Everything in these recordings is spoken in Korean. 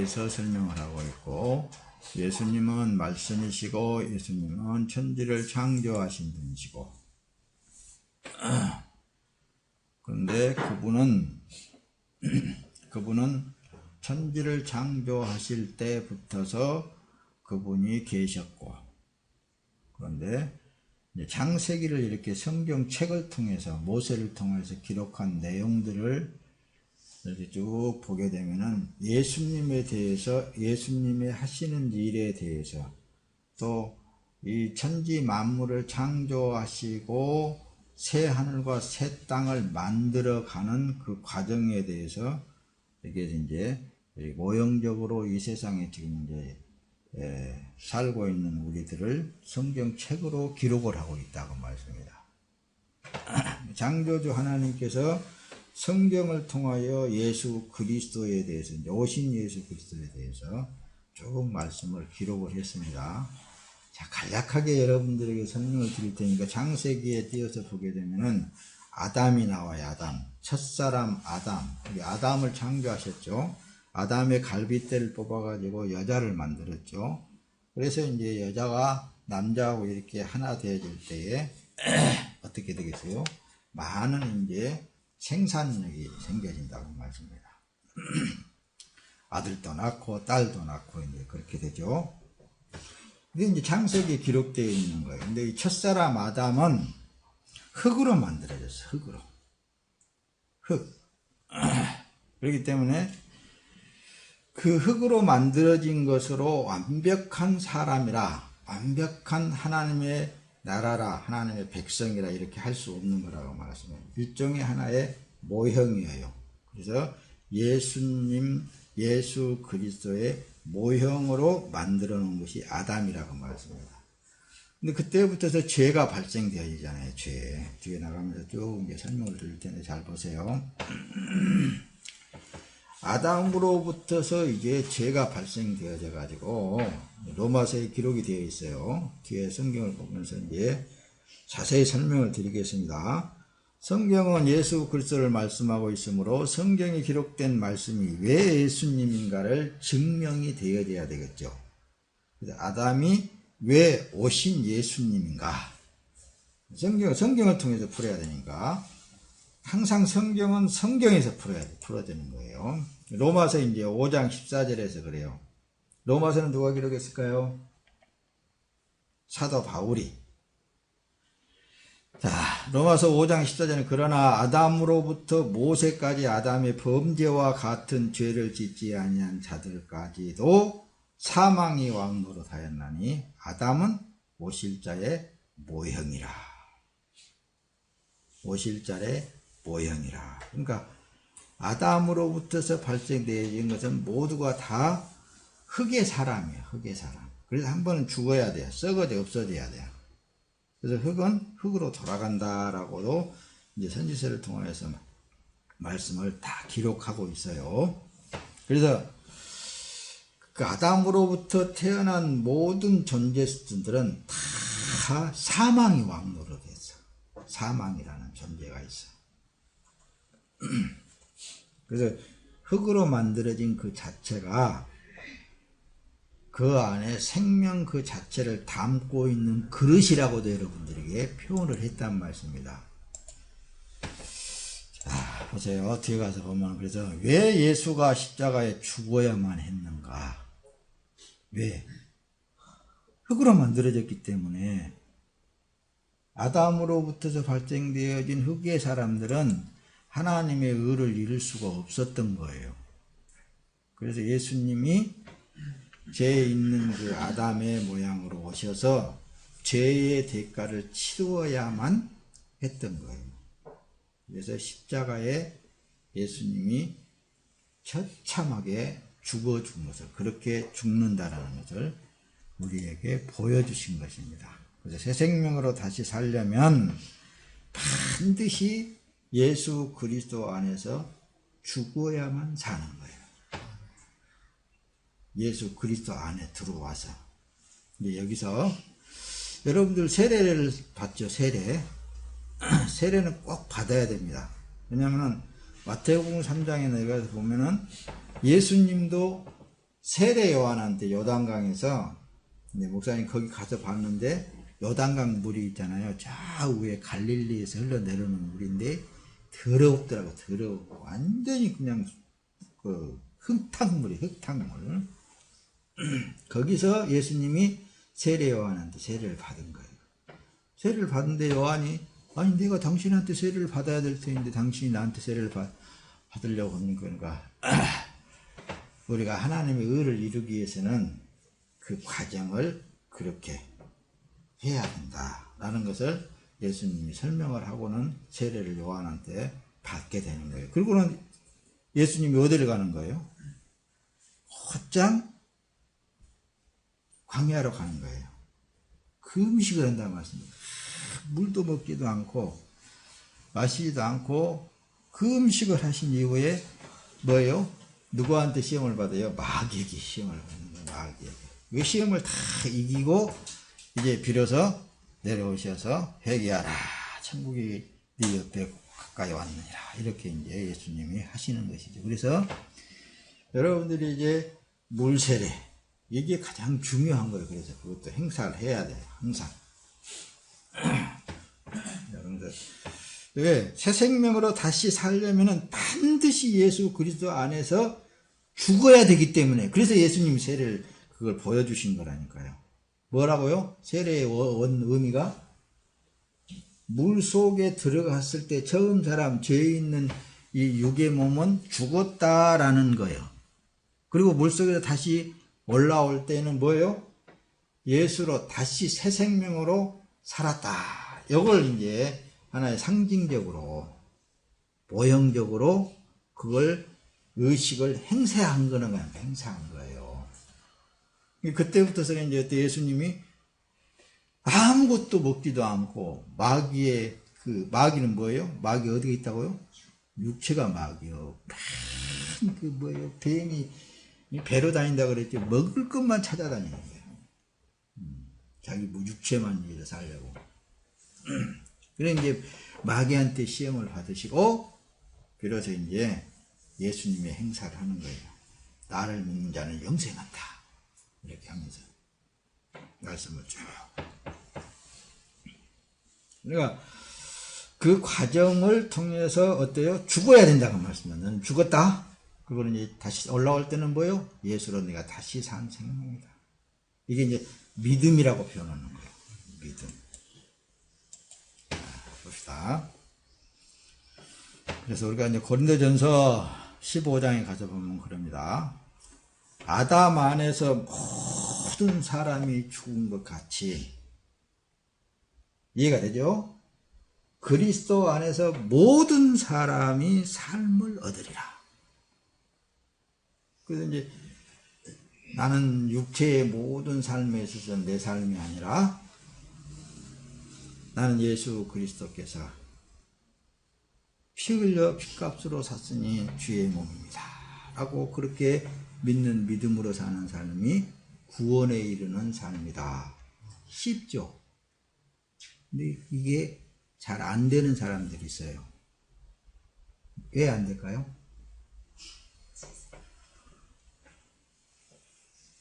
대해서 설명을 하고 있고, 예수님은 말씀이시고 예수님은 천지를 창조하신 분이시고, 그런데 그분은 천지를 창조하실 때부터서 그분이 계셨고, 그런데 창세기를 이렇게 성경책을 통해서 모세를 통해서 기록한 내용들을 이렇게 쭉 보게 되면은 예수님에 대해서, 예수님의 하시는 일에 대해서, 또 이 천지 만물을 창조하시고 새 하늘과 새 땅을 만들어가는 그 과정에 대해서 이게 이제 모형적으로 이 세상에 지금 이제 살고 있는 우리들을 성경책으로 기록을 하고 있다고 말씀입니다. 창조주 하나님께서 성경을 통하여 예수 그리스도에 대해서, 이제 오신 예수 그리스도에 대해서 조금 말씀을 기록을 했습니다. 자, 간략하게 여러분들에게 설명을 드릴 테니까 창세기에 띄어서 보게 되면은 아담이 나와요. 아담, 첫사람 아담. 아담을 창조하셨죠. 아담의 갈빗대를 뽑아가지고 여자를 만들었죠. 그래서 이제 여자가 남자하고 이렇게 하나 되어질 때에 어떻게 되겠어요? 많은 이제 생산력이 생겨진다고 말씀입니다. 아들도 낳고 딸도 낳고 이제 그렇게 되죠. 이게 이제 창세기에 기록되어 있는 거예요. 근데 이 첫사람 아담은 흙으로 만들어졌어요. 흙으로. 흙. 그렇기 때문에 그 흙으로 만들어진 것으로 완벽한 사람이라, 완벽한 하나님의 나라라, 하나님의 백성이라 이렇게 할 수 없는 거라고 말했습니다. 일종의 하나의 모형이에요. 그래서 예수님, 예수 그리스도의 모형으로 만들어 놓은 것이 아담이라고 말했습니다. 근데 그때부터서 죄가 발생되어지잖아요. 죄. 뒤에 나가면서 쭉 이제 설명을 드릴 텐데 잘 보세요. 아담으로부터서 이제 죄가 발생되어져 가지고 로마서에 기록이 되어 있어요. 뒤에 성경을 보면서 이제 자세히 설명을 드리겠습니다. 성경은 예수 그리스도를 말씀하고 있으므로 성경에 기록된 말씀이 왜 예수님인가를 증명이 되어야 되겠죠. 그래서 아담이 왜 오신 예수님인가? 성경을 통해서 풀어야 되니까 항상 성경은 성경에서 풀어야 되는 거예요. 로마서 이제 5장 14절에서 그래요. 로마서는 누가 기록했을까요? 사도 바울이. 자, 로마서 5장 14절은 그러나 아담으로부터 모세까지 아담의 범죄와 같은 죄를 짓지 아니한 자들까지도 사망이 왕노릇하였나니 아담은 오실 자의 모형이라. 오실 자의 모형이라. 그러니까 아담으로부터서 발생되어진 것은 모두가 다 흙의 사람이에요. 흙의 사람. 그래서 한 번은 죽어야 돼요. 썩어져 없어져야 돼요. 그래서 흙은 흙으로 돌아간다라고도 이제 선지서를 통해서 말씀을 다 기록하고 있어요. 그래서 그 아담으로부터 태어난 모든 존재들은 다 사망이 왕노릇했어. 사망이라는 존재가 있어. 그래서 흙으로 만들어진 그 자체가 그 안에 생명 그 자체를 담고 있는 그릇이라고도 여러분들에게 표현을 했단 말씀입니다. 자, 보세요. 뒤에 가서 보면, 그래서 왜 예수가 십자가에 죽어야만 했는가? 왜? 흙으로 만들어졌기 때문에 아담으로부터서 발생되어진 흙의 사람들은 하나님의 의를 이룰 수가 없었던 거예요. 그래서 예수님이 죄 있는 그 아담의 모양으로 오셔서 죄의 대가를 치루어야만 했던 거예요. 그래서 십자가에 예수님이 처참하게 죽어준 것을, 그렇게 죽는다라는 것을 우리에게 보여주신 것입니다. 그래서 새 생명으로 다시 살려면 반드시 예수 그리스도 안에서 죽어야만 사는 거예요. 예수 그리스도 안에 들어와서. 이제 여기서 여러분들 세례를 받죠. 세례는 꼭 받아야 됩니다. 왜냐하면 마태복음 3장에 내가 보면은 예수님도 세례 요한한테 요단강에서, 근데 목사님 거기 가서 봤는데 요단강 물이 있잖아요. 저 위에 갈릴리에서 흘러내려오는 물인데 더럽더라고. 더러워. 완전히 그냥 그 흙탕물이 흙탕물. 거기서 예수님이 세례 요한한테 세례를 받은 거예요. 세례를 받는데 요한이, 아니 내가 당신한테 세례를 받아야 될 텐데 당신이 나한테 세례를 받으려고 하는 거니까 우리가 하나님의 의를 이루기 위해서는 그 과정을 그렇게 해야 된다라는 것을 예수님이 설명을 하고는 세례를 요한한테 받게 되는 거예요. 그리고는 예수님이 어디를 가는 거예요? 곧장 광야로 가는 거예요. 금식을 한다는 말씀입니다. 물도 먹지도 않고 마시지도 않고 금식을 하신 이후에 뭐예요? 누구한테 시험을 받아요? 마귀에게 시험을 받는 거예요. 마귀에게. 그 시험을 다 이기고 이제 비로소 내려오셔서 회개하라. 천국이 네 옆에 가까이 왔느니라. 이렇게 이제 예수님이 하시는 것이죠. 그래서 여러분들이 이제 물세례, 이게 가장 중요한 거예요. 그래서 그것도 행사를 해야 돼요. 항상. 여러분들, 왜? 새 생명으로 다시 살려면은 반드시 예수 그리스도 안에서 죽어야 되기 때문에, 그래서 예수님이 세례를 그걸 보여주신 거라니까요. 뭐라고요? 세례의 원 의미가 물 속에 들어갔을 때 처음 사람, 죄 있는 이 육의 몸은 죽었다라는 거예요. 그리고 물 속에서 다시 올라올 때는 뭐예요? 예수로 다시 새 생명으로 살았다. 이걸 이제 하나의 상징적으로, 모형적으로 그걸 의식을 행사한 거는 거예요. 행사한 거예요. 그때부터서는 이제 예수님이 아무것도 먹지도 않고 마귀의 마귀는 뭐예요? 마귀 어디에 있다고요? 육체가 마귀요. 그 뭐예요? 뱀이 배로 다닌다 그랬지 먹을 것만 찾아다니는 거예요. 자기 뭐 육체만 위해서 살려고. 그래 이제 마귀한테 시험을 받으시고 비로소 이제 예수님의 행사를 하는 거예요. 나를 믿는 자는 영생한다. 이렇게 하면서 말씀을 쭉. 그러니까 그 과정을 통해서 어때요? 죽어야 된다고 말씀합니다. 너는 죽었다. 그거는 이제 다시 올라올 때는 뭐예요? 예수로 내가 다시 산 생명이다. 이게 이제 믿음이라고 표현하는 거예요. 믿음. 자, 봅시다. 그래서 우리가 이제 고린도전서 15장에 가서 보면 그럽니다. 아담 안에서 모든 사람이 죽은 것 같이, 이해가 되죠? 그리스도 안에서 모든 사람이 삶을 얻으리라. 그래서 이제 나는 육체의 모든 삶에 있어서 내 삶이 아니라 나는 예수 그리스도께서 피 흘려 피값으로 샀으니 주의 몸입니다. 라고 그렇게 믿는 믿음으로 사는 삶이 구원에 이르는 삶이다. 쉽죠? 근데 이게 잘 안 되는 사람들이 있어요. 왜 안 될까요?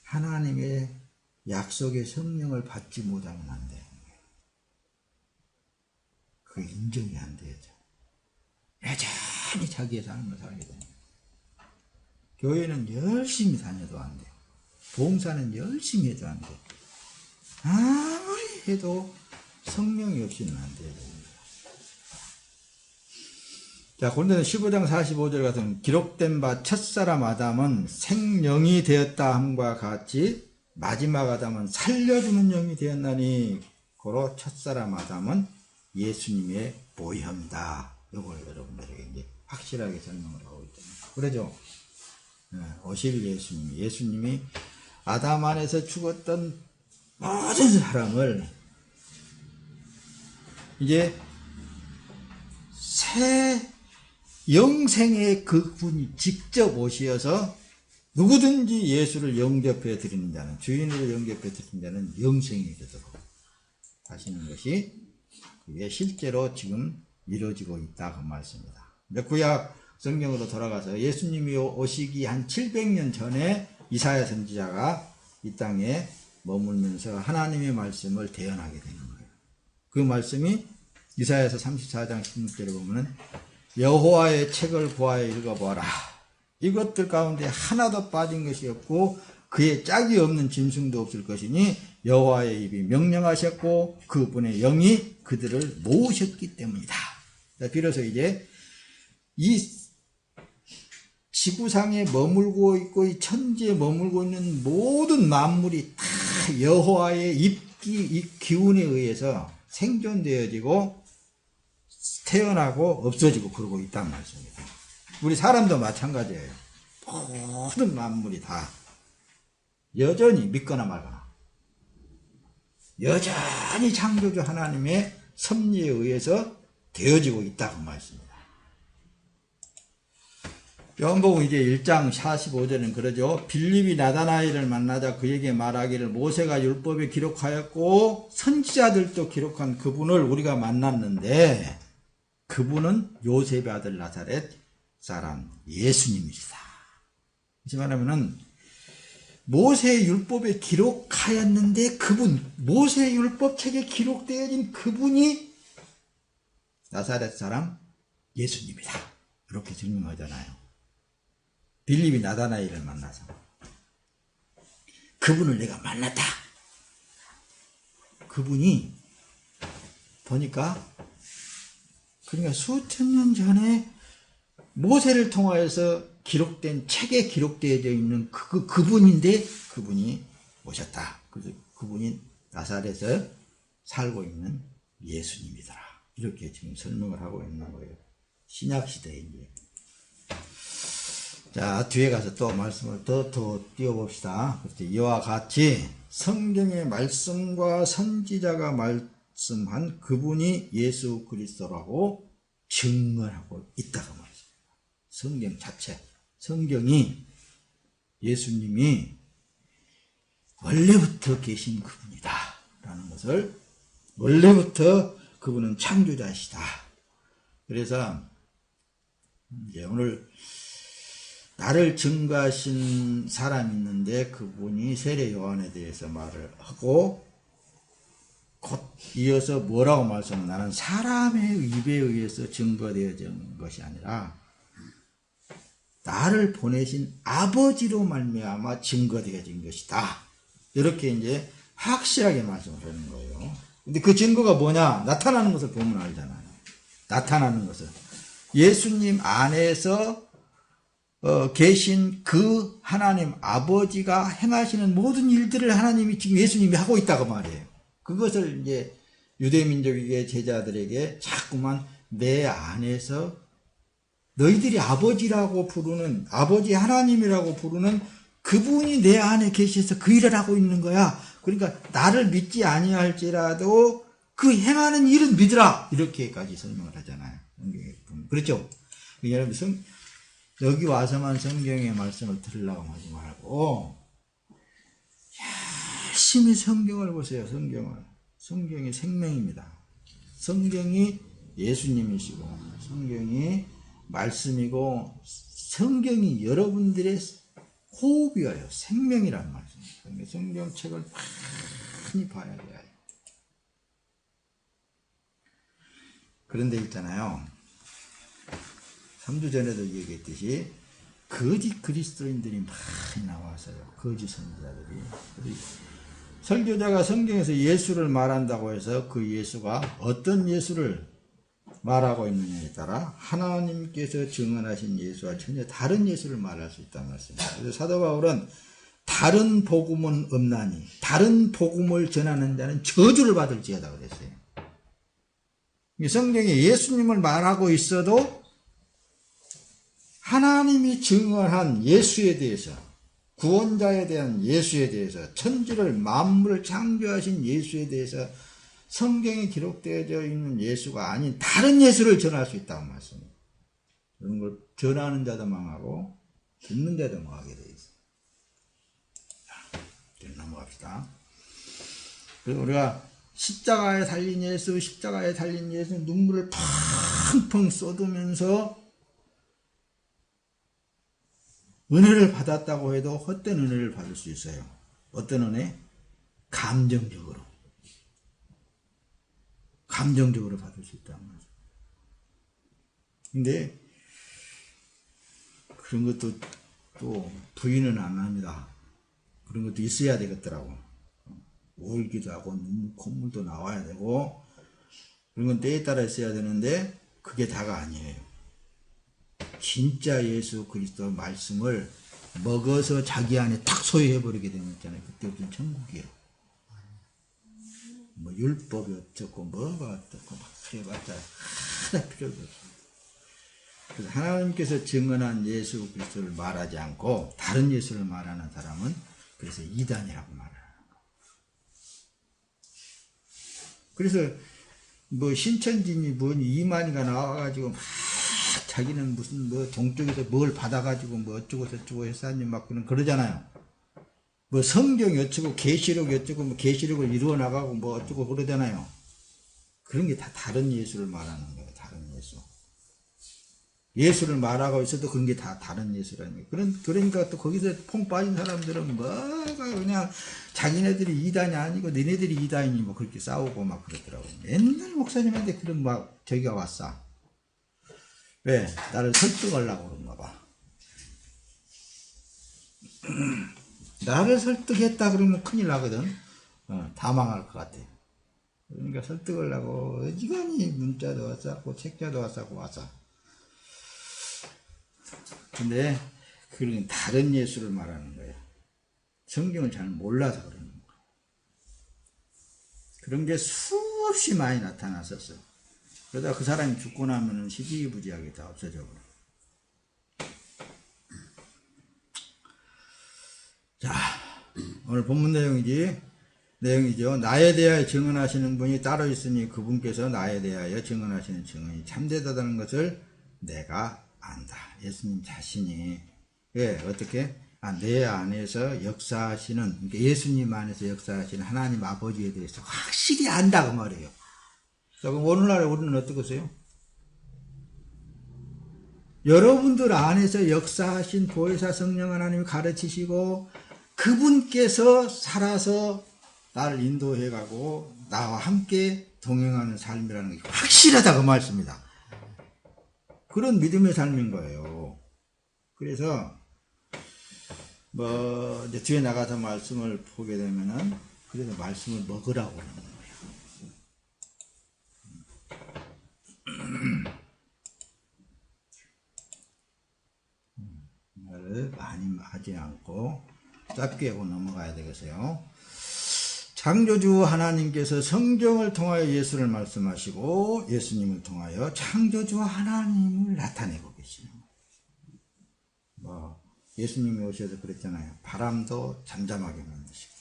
하나님의 약속의 성령을 받지 못하면 안 돼요. 그 인정이 안 되죠. 여전히 자기의 삶을 살게 됩니다. 교회는 열심히 다녀도 안 돼요. 봉사는 열심히 해도 안 돼요. 아무리 해도 성령이 없이는 안 돼요. 자, 고린도서 15장 45절 같은 기록된 바 첫사람 아담은 생령이 되었다 함과 같이 마지막 아담은 살려주는 영이 되었나니 고로 첫사람 아담은 예수님의 모형이다. 이걸 여러분들에게 이제 확실하게 설명을 하고 있잖아요. 그러죠? 오실 예수님이 아담 안에서 죽었던 모든 사람을 이제 새 영생의 그분이 직접 오시어서 누구든지 예수를 영접해 드리는 자는, 주인으로 영접해 드리는 자는 영생이 되도록 하시는 것이 그게 실제로 지금 이루어지고 있다 그 말씀입니다. 구약 성경으로 돌아가서 예수님이 오시기 한 700년 전에 이사야 선지자가 이 땅에 머물면서 하나님의 말씀을 대언하게 되는 거예요. 그 말씀이 이사야서 34장 16절에 보면은 여호와의 책을 보아야 읽어보아라. 이것들 가운데 하나도 빠진 것이 없고 그의 짝이 없는 짐승도 없을 것이니 여호와의 입이 명령하셨고 그분의 영이 그들을 모으셨기 때문이다. 비로소 이제 이 지구상에 머물고 있고 이 천지에 머물고 있는 모든 만물이 다 여호와의 이 기운에 의해서 생존되어지고 태어나고 없어지고 그러고 있다는 말씀입니다. 우리 사람도 마찬가지예요. 모든 만물이 다 여전히 믿거나 말거나 여전히 창조주 하나님의 섭리에 의해서 되어지고 있다고 말씀입니다. 요한복음 이제 1장 45절은 그러죠. 빌립이 나다나엘을 만나자 그에게 말하기를 모세가 율법에 기록하였고 선지자들도 기록한 그분을 우리가 만났는데 그분은 요셉의 아들 나사렛 사람 예수님이시다. 이 말하면은 모세 율법에 기록하였는데 그분, 모세 율법책에 기록되어진 그분이 나사렛 사람 예수님이다. 이렇게 증명하잖아요. 빌립이 나다나엘을 만나서 그분을 내가 만났다. 그분이 보니까 그러니까 수천 년 전에 모세를 통하여서 기록된 책에 기록되어져 있는 그분인데 그분이 오셨다. 그래서 그분이 나사렛에 살고 있는 예수님이더라. 이렇게 지금 설명을 하고 있는 거예요. 신약시대에 이제. 자, 뒤에 가서 또 말씀을 더 띄워봅시다. 이와 같이 성경의 말씀과 선지자가 말씀한 그분이 예수 그리스도라고 증언하고 있다고 말입니다. 성경 자체, 성경이 예수님이 원래부터 계신 그분이다 라는 것을, 원래부터 그분은 창조자시다. 그래서 이제 오늘 나를 증거하신 사람이 있는데 그분이 세례 요한에 대해서 말을 하고 곧 이어서 뭐라고 말씀하면 나는 사람의 입에 의해서 증거되어진 것이 아니라 나를 보내신 아버지로 말미암아 증거되어진 것이다. 이렇게 이제 확실하게 말씀을 하는 거예요. 근데 그 증거가 뭐냐? 나타나는 것을 보면 알잖아요. 나타나는 것을. 예수님 안에서 계신 그 하나님 아버지가 행하시는 모든 일들을 하나님이 지금 예수님이 하고 있다고 말이에요. 그것을 이제 유대민족에게 제자들에게 자꾸만 내 안에서 너희들이 아버지라고 부르는, 아버지 하나님이라고 부르는 그분이 내 안에 계셔서 그 일을 하고 있는 거야. 그러니까 나를 믿지 아니할지라도 그 행하는 일은 믿으라. 이렇게까지 설명을 하잖아요. 그렇죠? 여러분, 여기 와서만 성경의 말씀을 들으려고 하지 말고 열심히 성경을 보세요. 성경이 생명입니다. 성경이 예수님이시고 성경이 말씀이고 성경이 여러분들의 호흡이에요. 생명이란 말씀입니다. 성경책을 많이 봐야 돼요. 그런데 있잖아요. 3주 전에도 얘기했듯이 거짓 그리스도인들이 많이 나와서요. 거짓 선지자들이. 설교자가 성경에서 예수를 말한다고 해서 그 예수가 어떤 예수를 말하고 있느냐에 따라 하나님께서 증언하신 예수와 전혀 다른 예수를 말할 수 있다는 말씀입니다. 그래서 사도 바울은 다른 복음은 없나니 다른 복음을 전하는 자는 저주를 받을지어다 그랬어요. 성경에 예수님을 말하고 있어도 하나님이 증언한 예수에 대해서, 구원자에 대한 예수에 대해서, 천지를 만물을 창조하신 예수에 대해서 성경에 기록되어져 있는 예수가 아닌 다른 예수를 전할 수 있다고 말씀합니다. 그런 걸 전하는 자도 망하고 듣는 자도 망하게 되어 있어요. 자, 넘어갑시다. 그리고 우리가 십자가에 달린 예수 눈물을 펑펑 쏟으면서 은혜를 받았다고 해도 헛된 은혜를 받을 수 있어요. 어떤 은혜? 감정적으로 받을 수 있다는 거죠. 근데 그런 것도 또 부인은 안 합니다. 그런 것도 있어야 되겠더라고. 울기도 하고 콧물도 나와야 되고 그런 건 때에 따라 있어야 되는데 그게 다가 아니에요. 진짜 예수 그리스도 말씀을 먹어서 자기 안에 탁 소유해버리게 되면 있잖아요. 그때부터는 천국이에요. 뭐 율법이 어쩌고 뭐가 어쩌고 막 해봤자 하나 필요도 없어요. 그래서 하나님께서 증언한 예수 그리스도를 말하지 않고 다른 예수를 말하는 사람은 그래서 이단이라고 말하는 거예요. 그래서 뭐 신천지니 뭐니 이만희가 나와가지고 막 자기는 무슨 뭐 종쪽에서 뭘 받아가지고 뭐 어쩌고 저쩌고 했사님 막 그러잖아요. 뭐 성경 어쩌고 계시록 어쩌고 뭐 계시록을 이루어 나가고 뭐 어쩌고 그러잖아요. 그런 게 다 다른 예수를 말하는 거예요. 다른 예수. 예수를 말하고 있어도 그런 게 다 다른 예수라는 거예요. 그러니까 또 거기서 퐁 빠진 사람들은 뭐가 그냥 자기네들이 이단이 아니고 너네들이 이단이니 뭐 그렇게 싸우고 막 그러더라고요. 맨날 목사님한테 그런 막 저기가 왔어. 왜? 나를 설득하려고 그런가 봐. 나를 설득했다 그러면 큰일 나거든. 다 망할 것 같아. 그러니까 설득하려고 어지간히 문자도 왔었고 책자도 왔어. 근데 그런 다른 예수를 말하는 거예요. 성경을 잘 몰라서 그러는 거예요. 그런 게 수없이 많이 나타났었어요. 그러다 그 사람이 죽고 나면은 시기부지하게 다 없어져 버려요. 자, 오늘 본문 내용이죠. 나에 대하여 증언하시는 분이 따로 있으니 그분께서 나에 대하여 증언하시는 증언이 참되다는 것을 내가 안다. 예수님 자신이 어떻게? 내 안에서 역사하시는, 그러니까 예수님 안에서 역사하시는 하나님 아버지에 대해서 확실히 안다 그 말이에요. 그럼 오늘날에 우리는 어떻겠어요? 여러분들 안에서 역사하신 보혜사 성령 하나님이 가르치시고 그분께서 살아서 나를 인도해가고 나와 함께 동행하는 삶이라는 게 확실하다 그 말씀입니다. 그런 믿음의 삶인 거예요. 그래서 뭐 이제 뒤에 나가서 말씀을 보게 되면은 그래서 말씀을 먹으라고 그러는 거예요. 말을 많이 하지 않고 짧게 하고 넘어가야 되겠어요. 창조주 하나님께서 성경을 통하여 예수를 말씀하시고 예수님을 통하여 창조주 하나님을 나타내고 계시는 거예요. 뭐 예수님이 오셔서 그랬잖아요. 바람도 잠잠하게 만드시고.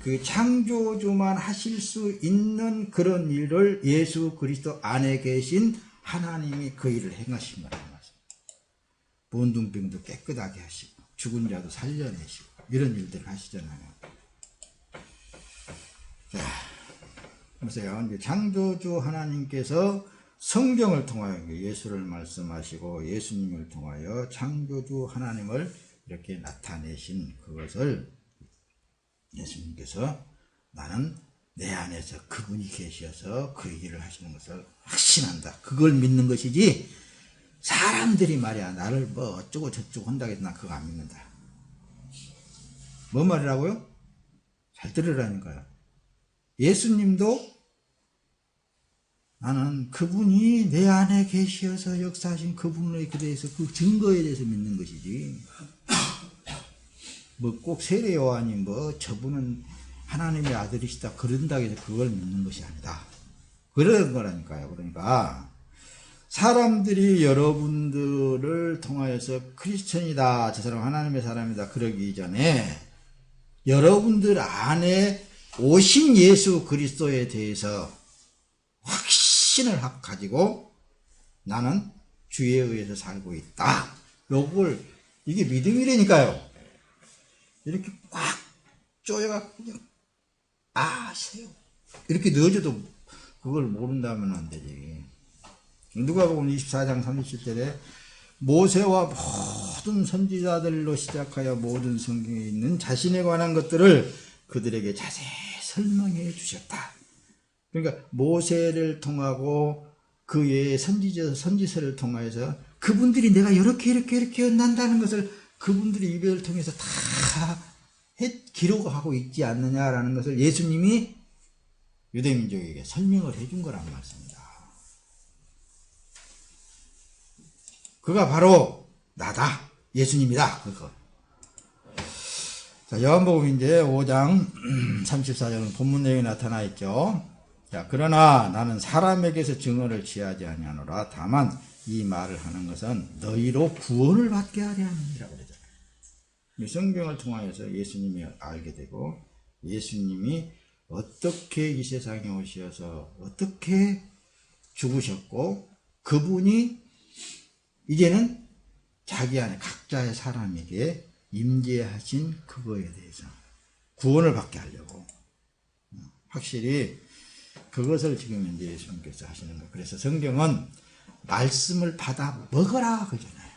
그 창조주만 하실 수 있는 그런 일을 예수 그리스도 안에 계신 하나님이 그 일을 행하신 거라는 말씀. 문둥병도 깨끗하게 하시고 죽은 자도 살려내시고 이런 일들을 하시잖아요. 자, 보세요. 이제 창조주 하나님께서 성경을 통하여 예수를 말씀하시고 예수님을 통하여 창조주 하나님을 이렇게 나타내신 그것을 예수님께서 나는 내 안에서 그분이 계셔서 그 일을 하시는 것을 확신한다. 그걸 믿는 것이지 사람들이 말이야 나를 뭐 어쩌고 저쩌고 한다고 해서 나 그거 안 믿는다. 뭐 말이라고요? 잘 들으라니까요. 예수님도 나는 그분이 내 안에 계셔서 역사하신 그분에 대해서 그 증거에 대해서 믿는 것이지 뭐 꼭 세례 요한이 뭐 저분은 하나님의 아들이시다 그런다고 해서 그걸 믿는 것이 아니다. 그런 거라니까요. 그러니까 사람들이 여러분들을 통하여서 크리스천이다, 저 사람 하나님의 사람이다 그러기 전에 여러분들 안에 오신 예수 그리스도에 대해서 확신을 가지고 나는 주에 의해서 살고 있다. 요걸 이게 믿음이라니까요. 이렇게 꽉 쪼여갖고 그냥 아세요. 이렇게 넣어줘도 그걸 모른다면 안 되지. 누가복음 24장 37절에 모세와 모든 선지자들로 시작하여 모든 성경에 있는 자신에 관한 것들을 그들에게 자세히 설명해 주셨다. 그러니까 모세를 통하고 그 외에 선지서를 통하여서 그분들이 내가 이렇게 한다는 것을 그분들의 입을 통해서 다 기록하고 있지 않느냐라는 것을 예수님이 유대민족에게 설명을 해준 거란 말씀입니다. 그가 바로 나다. 예수님이다. 그거. 자, 요한복음 이제 5장 34절은 본문 내용이 나타나 있죠. 자, 그러나 나는 사람에게서 증언을 취하지 아니하노라. 다만 이 말을 하는 것은 너희로 구원을 받게 하려 함이라 그러죠. 이 성경을 통하여서 예수님이 알게 되고 예수님이 어떻게 이 세상에 오셔서 어떻게 죽으셨고 그분이 이제는 자기 안에 각자의 사람에게 임재하신 그거에 대해서 구원을 받게 하려고 확실히 그것을 지금 이제 예수님께서 하시는 거예요. 그래서 성경은 말씀을 받아 먹어라 그러잖아요.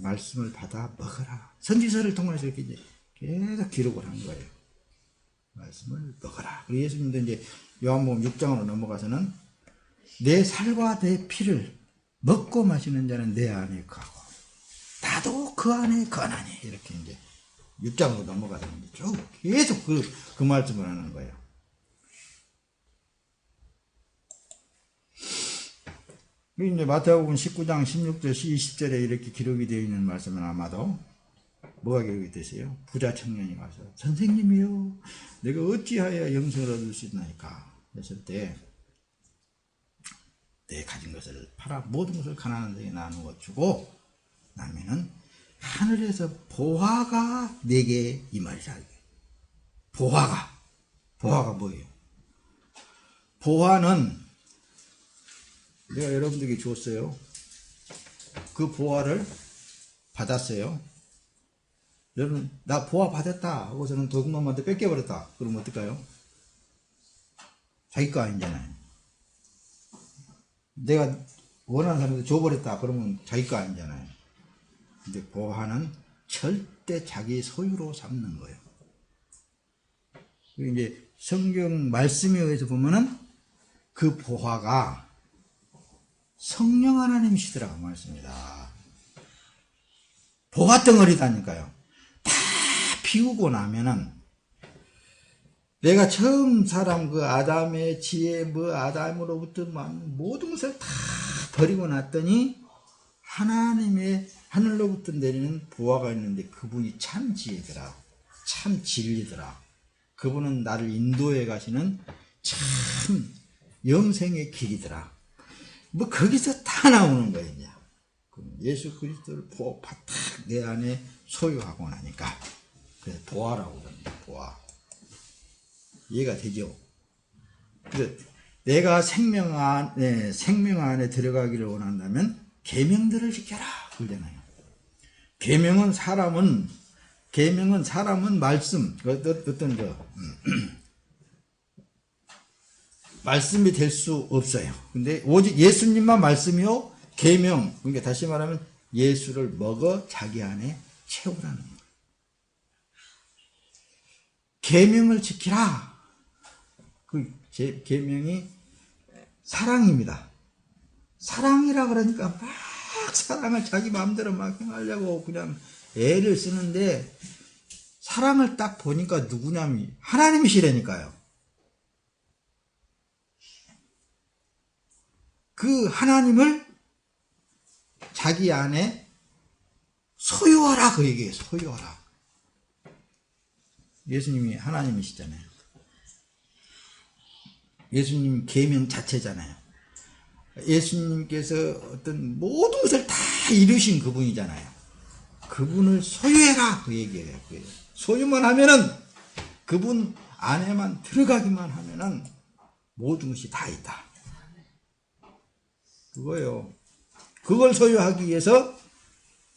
말씀을 받아 먹어라. 선지서를 통해서 이렇게 이제 계속 기록을 한 거예요. 말씀을 먹어라. 그리고 예수님도 이제 요한복음 6장으로 넘어가서는 내 살과 내 피를 먹고 마시는 자는 내 안에 거하고 나도 그 안에 거하나니 이렇게 이제 6장으로 넘어가서 쭉 계속 그 말씀을 하는 거예요. 이제 마태복음 19장 16절 20절에 이렇게 기록이 되어 있는 말씀은 아마도 뭐가 기록이 되세요? 부자 청년이 와서 선생님이요 내가 어찌하여 영생을 얻을 수 있나이까 했을 때 내 가진 것을 팔아 모든 것을 가난한 자에게 나누어 주고 나면은 하늘에서 보화가 내게 임하리라. 보화가 뭐예요? 보화는 내가 여러분들에게 줬어요. 그 보화를 받았어요. 여러분 나 보화 받았다 하고서는 도둑놈한테 뺏겨버렸다. 그러면 어떨까요? 자기 거 아니잖아요. 내가 원하는 사람한테 줘버렸다. 그러면 자기 거 아니잖아요. 근데 보화는 절대 자기 소유로 삼는 거예요. 그리고 이제 성경 말씀에 의해서 보면은 그 보화가 성령 하나님이시더라고 말씀입니다. 보화 덩어리다니까요. 다 비우고 나면은 내가 처음 사람 그 아담의 지혜 아담으로부터 모든 것을 다 버리고 났더니 하나님의 하늘로부터 내리는 보화가 있는데 그분이 참 지혜더라. 참 진리더라. 그분은 나를 인도해 가시는 참 영생의 길이더라. 뭐 거기서 다 나오는 거예요. 이제. 예수 그리스도를 딱 내 안에 소유하고 나니까 그래서 보화라고 그럽니다. 보화. 이해가 되죠? 그래서 내가 생명 안에 들어가기를 원한다면 계명들을 지켜라 그러잖아요. 계명은 사람은 말씀 어떤 말씀이 될 수 없어요. 근데 오직 예수님만 말씀이요 계명 그러니까 다시 말하면 예수를 먹어 자기 안에 채우라는 거예요. 계명을 지키라. 그 계명이 사랑입니다. 사랑이라 그러니까 막 사랑을 자기 마음대로 막 행하려고 그냥 애를 쓰는데 사랑을 딱 보니까 누구냐면 하나님이시라니까요. 그 하나님을 자기 안에 소유하라 그 얘기예요. 소유하라. 예수님이 하나님이시잖아요. 예수님 계명 자체잖아요. 예수님께서 어떤 모든 것을 다 이루신 그분이잖아요. 그분을 소유해라 그 얘기예요. 소유만 하면은 그분 안에만 들어가기만 하면은 모든 것이 다 있다. 그거예요. 그걸 소유하기 위해서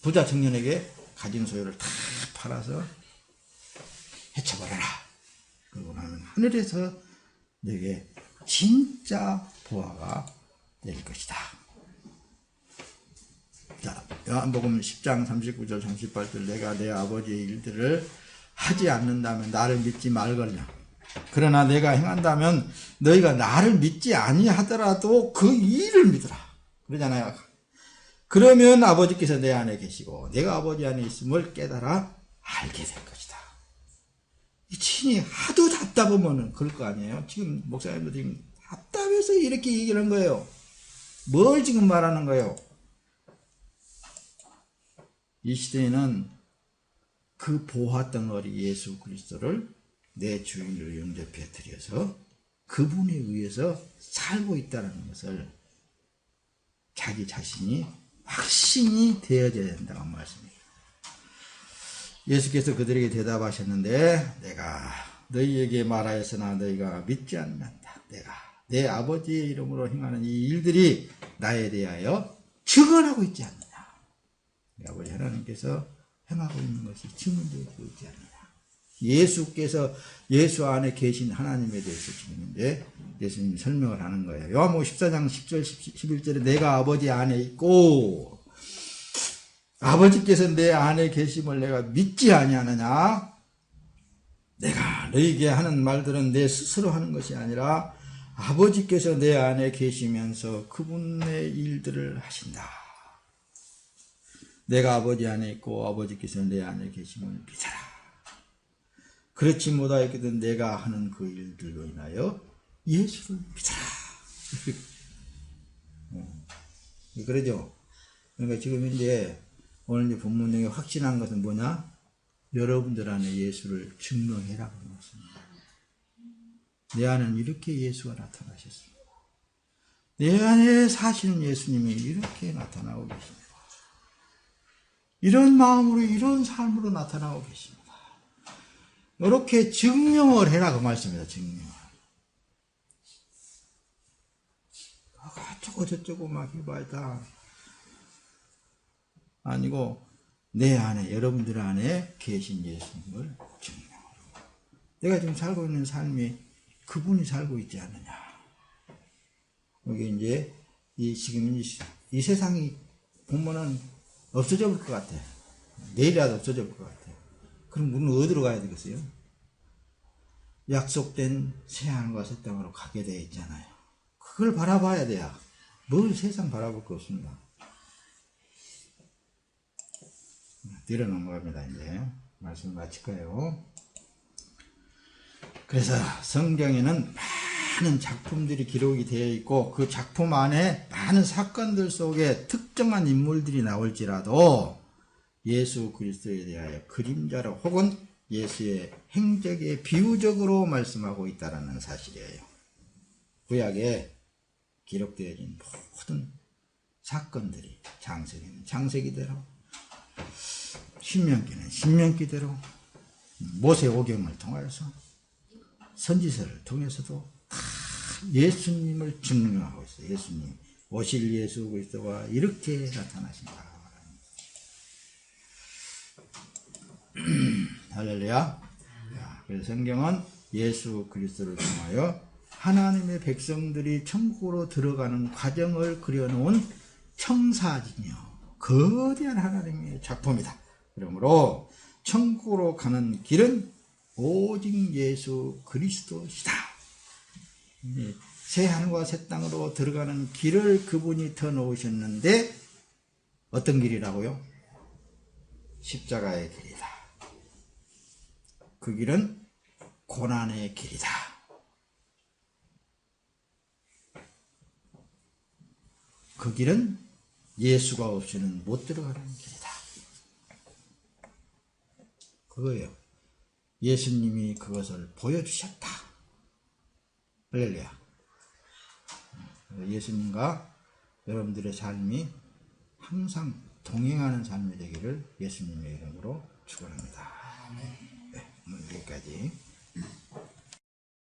부자 청년에게 가진 소유를 다 팔아서 해쳐버려라. 그러고 나면 하늘에서 내게 진짜 보화가 내릴 것이다. 자, 요한복음 10장 39절 38절 내가 내 아버지의 일들을 하지 않는다면 나를 믿지 말걸냐. 그러나 내가 행한다면 너희가 나를 믿지 아니하더라도 그 일을 믿으라. 그러잖아요. 그러면 아버지께서 내 안에 계시고 내가 아버지 안에 있음을 깨달아 알게 될 것이다. 이 친히 하도 답답하면은 그럴 거 아니에요. 지금 목사님도 지금 답답해서 이렇게 얘기하는 거예요. 뭘 지금 말하는 거예요? 이 시대에는 그 보화덩어리 예수 그리스도를 내 주인으로 영접해 드려서 그분에 의해서 살고 있다는 것을 자기 자신이 확신이 되어져야 된다고 말씀입니다. 예수께서 그들에게 대답하셨는데 내가 너희에게 말하였으나 너희가 믿지 않는다. 내가 내 아버지의 이름으로 행하는 이 일들이 나에 대하여 증언하고 있지 않느냐. 내 아버지 하나님께서 행하고 있는 것이 증언되고 있지 않느냐. 예수께서 예수 안에 계신 하나님에 대해서 증언인데 예수님이 설명을 하는 거예요. 요한복음 14장 10절 11절에 내가 아버지 안에 있고 아버지께서 내 안에 계심을 내가 믿지 아니하느냐. 내가 너희에게 하는 말들은 내 스스로 하는 것이 아니라 아버지께서 내 안에 계시면서 그분의 일들을 하신다. 내가 아버지 안에 있고 아버지께서 내 안에 계심을 믿어라. 그렇지 못하였거든 내가 하는 그 일들로 인하여 예수를 믿어라. 그러죠. 그러니까 지금 이제 오늘 이제 본문 중에 확신한 것은 뭐냐? 여러분들 안에 예수를 증명해라 그런 것입니다. 내 안에는 이렇게 예수가 나타나셨습니다. 내 안에 사시는 예수님이 이렇게 나타나고 계십니다. 이런 마음으로 이런 삶으로 나타나고 계십니다. 이렇게 증명을 해라 그 말씀입니다. 증명을. 어쩌고 저쩌고 막 해봐야 아니고 내 안에 여러분들 안에 계신 예수님을 증명하라. 내가 지금 살고 있는 삶이 그분이 살고 있지 않느냐. 여기 이제 지금 이 세상이 보면은 없어져 볼 것 같아. 내일이라도 없어져 볼 것 같아. 그럼 우리는 어디로 가야 되겠어요? 약속된 새하늘과 새 땅으로 가게 되어 있잖아요. 그걸 바라봐야 돼요. 뭘 세상 바라볼 거 없습니다. 뒤로 넘어갑니다. 이제 말씀 마칠까요? 그래서 성경에는 많은 작품들이 기록이 되어 있고 그 작품 안에 많은 사건들 속에 특정한 인물들이 나올지라도 예수 그리스도에 대하여 그림자로 혹은 예수의 행적에 비유적으로 말씀하고 있다는 사실이에요. 구약에 기록되어진 모든 사건들이 창세기는 창세기대로, 신명기는 신명기대로, 모세오경을 통하여서 선지서를 통해서도 다 예수님을 증명하고 있어요. 예수님, 오실 예수 그리스도가 이렇게 나타나신다. 할렐루야. 그래서 성경은 예수 그리스도를 통하여 하나님의 백성들이 천국으로 들어가는 과정을 그려놓은 청사진이요, 거대한 하나님의 작품이다. 그러므로 천국으로 가는 길은 오직 예수 그리스도시다. 새 하늘과 새 땅으로 들어가는 길을 그분이 터놓으셨는데 어떤 길이라고요? 십자가의 길이다. 그 길은 고난의 길이다. 그 길은 예수가 없이는 못 들어가는 길이다. 그거예요. 예수님이 그것을 보여주셨다. 할렐루야. 예수님과 여러분들의 삶이 항상 동행하는 삶이 되기를 예수님의 이름으로 축원합니다. 네, 여기까지.